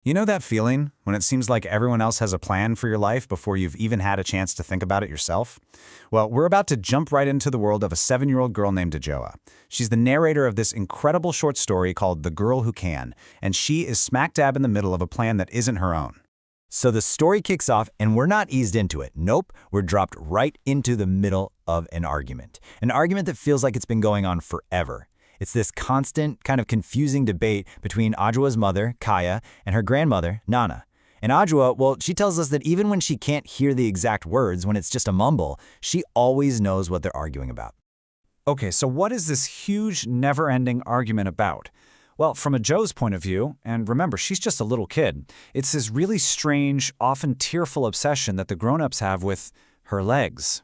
You know that feeling when it seems like everyone else has a plan for your life before you've even had a chance to think about it yourself? Well, we're about to jump right into the world of a 7-year-old girl named Ajoa. She's the narrator of this incredible short story called The Girl Who Can, and she is smack dab in the middle of a plan that isn't her own. So the story kicks off, and we're not eased into it. Nope, we're dropped right into the middle of an argument. An argument that feels like it's been going on forever. It's this constant, kind of confusing debate between Ajoa's mother, Kaya, and her grandmother, Nana. And Ajoa, well, she tells us that even when she can't hear the exact words, when it's just a mumble, she always knows what they're arguing about. Okay, so what is this huge, never-ending argument about? Well, from Ajoa's point of view, and remember, she's just a little kid, it's this really strange, often tearful obsession that the grown-ups have with her legs.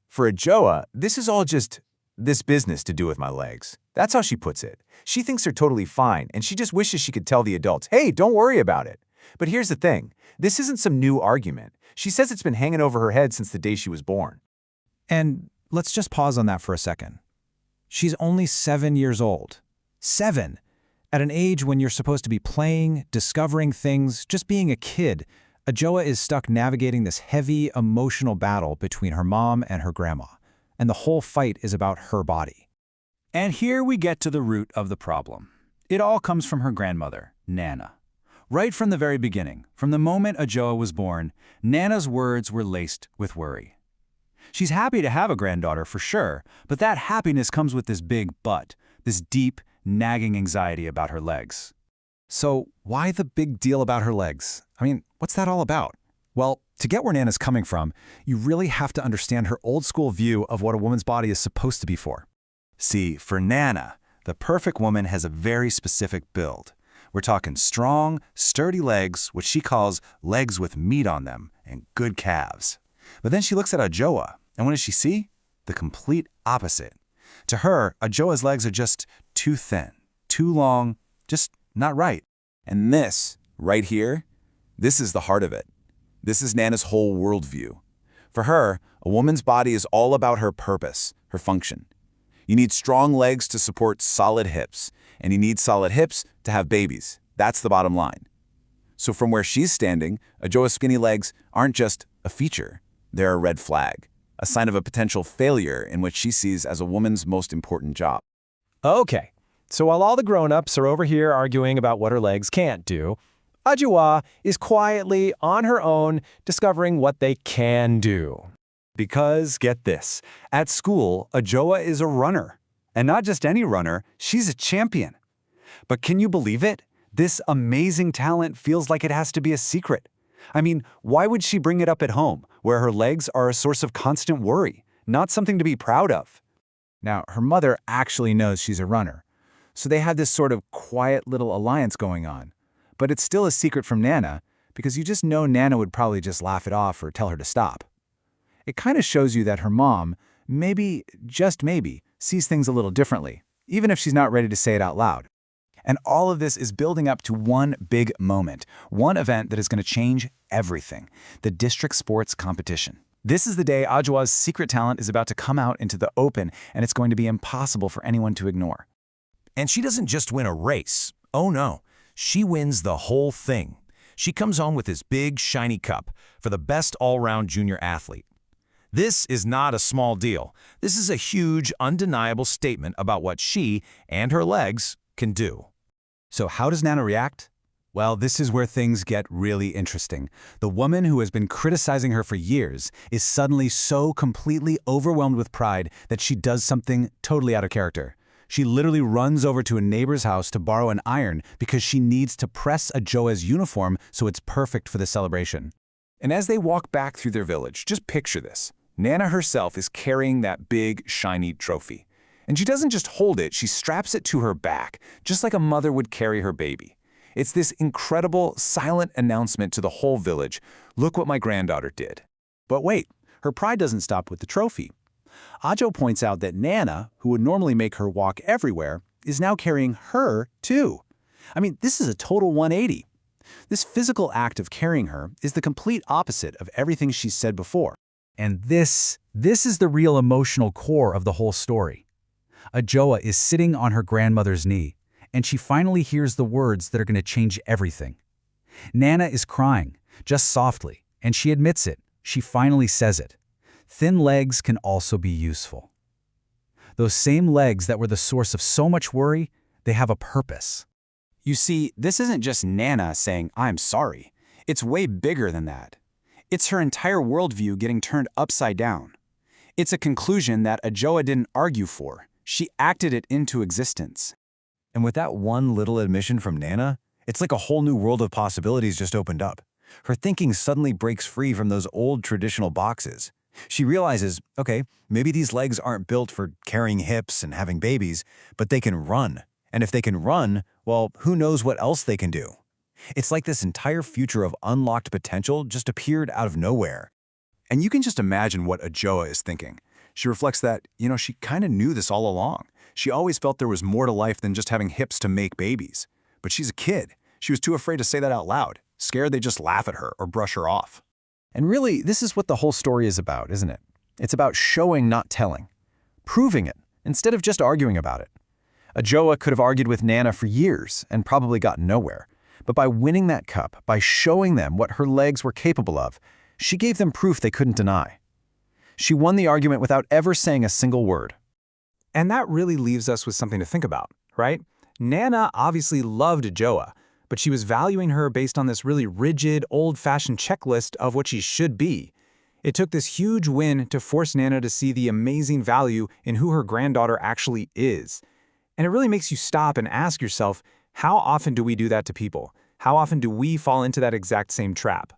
For Ajoa, this is all just this business to do with my legs. That's how she puts it. She thinks they're totally fine, and she just wishes she could tell the adults, hey, don't worry about it. But here's the thing. This isn't some new argument. She says it's been hanging over her head since the day she was born. And let's just pause on that for a second. She's only 7 years old. 7! At an age when you're supposed to be playing, discovering things, just being a kid, Ajoa is stuck navigating this heavy, emotional battle between her mom and her grandma. And the whole fight is about her body. And here we get to the root of the problem. It all comes from her grandmother, Nana. Right from the very beginning, from the moment Ajoa was born, Nana's words were laced with worry. She's happy to have a granddaughter for sure, but that happiness comes with this big but, this deep, nagging anxiety about her legs. So why the big deal about her legs? I mean, what's that all about? Well, to get where Nana's coming from, you really have to understand her old-school view of what a woman's body is supposed to be for. See, for Nana, the perfect woman has a very specific build. We're talking strong, sturdy legs, which she calls legs with meat on them, and good calves. But then she looks at Ajoa, and what does she see? The complete opposite. To her, Ajoa's legs are just too thin, too long, just not right. And this, right here, this is the heart of it. This is Nana's whole worldview. For her, a woman's body is all about her purpose, her function. You need strong legs to support solid hips, and you need solid hips to have babies. That's the bottom line. So from where she's standing, Ajoa's skinny legs aren't just a feature. They're a red flag, a sign of a potential failure in what she sees as a woman's most important job. Okay, so while all the grown-ups are over here arguing about what her legs can't do, Ajoa is quietly, on her own, discovering what they can do. Because, get this, at school, Ajoa is a runner. And not just any runner, she's a champion. But can you believe it? This amazing talent feels like it has to be a secret. I mean, why would she bring it up at home, where her legs are a source of constant worry, not something to be proud of? Now, her mother actually knows she's a runner, so they have this sort of quiet little alliance going on. But it's still a secret from Nana, because you just know Nana would probably just laugh it off or tell her to stop. It kind of shows you that her mom, maybe, just maybe, sees things a little differently, even if she's not ready to say it out loud. And all of this is building up to one big moment, one event that is going to change everything, the district sports competition. This is the day Ajoa's secret talent is about to come out into the open, and it's going to be impossible for anyone to ignore. And she doesn't just win a race. Oh no, she wins the whole thing. She comes home with this big, shiny cup for the best all-round junior athlete. This is not a small deal. This is a huge, undeniable statement about what she and her legs can do. So how does Nana react? Well, this is where things get really interesting. The woman who has been criticizing her for years is suddenly so completely overwhelmed with pride that she does something totally out of character. She literally runs over to a neighbor's house to borrow an iron because she needs to press Ajoa's uniform so it's perfect for the celebration. And as they walk back through their village, just picture this. Nana herself is carrying that big, shiny trophy. And she doesn't just hold it, she straps it to her back, just like a mother would carry her baby. It's this incredible, silent announcement to the whole village. Look what my granddaughter did. But wait, her pride doesn't stop with the trophy. Ajo points out that Nana, who would normally make her walk everywhere, is now carrying her, too. I mean, this is a total 180. This physical act of carrying her is the complete opposite of everything she's said before. And this is the real emotional core of the whole story. Ajoa is sitting on her grandmother's knee, and she finally hears the words that are going to change everything. Nana is crying, just softly, and she admits it. She finally says it. Thin legs can also be useful. Those same legs that were the source of so much worry, they have a purpose. You see, this isn't just Nana saying, "I'm sorry." It's way bigger than that. It's her entire worldview getting turned upside down. It's a conclusion that Ajoa didn't argue for. She acted it into existence. And with that one little admission from Nana, it's like a whole new world of possibilities just opened up. Her thinking suddenly breaks free from those old traditional boxes. She realizes, okay, maybe these legs aren't built for carrying hips and having babies, but they can run. And if they can run, well, who knows what else they can do? It's like this entire future of unlocked potential just appeared out of nowhere. And you can just imagine what Ajoa is thinking. She reflects that, she kind of knew this all along. She always felt there was more to life than just having hips to make babies. But she's a kid. She was too afraid to say that out loud, scared they'd just laugh at her or brush her off. And really, this is what the whole story is about, isn't it? It's about showing, not telling. Proving it, instead of just arguing about it. Ajoa could have argued with Nana for years and probably gotten nowhere. But by winning that cup, by showing them what her legs were capable of, she gave them proof they couldn't deny. She won the argument without ever saying a single word. And that really leaves us with something to think about, right? Nana obviously loved Ajoa, but she was valuing her based on this really rigid, old-fashioned checklist of what she should be. It took this huge win to force Nana to see the amazing value in who her granddaughter actually is. And it really makes you stop and ask yourself, how often do we do that to people? How often do we fall into that exact same trap?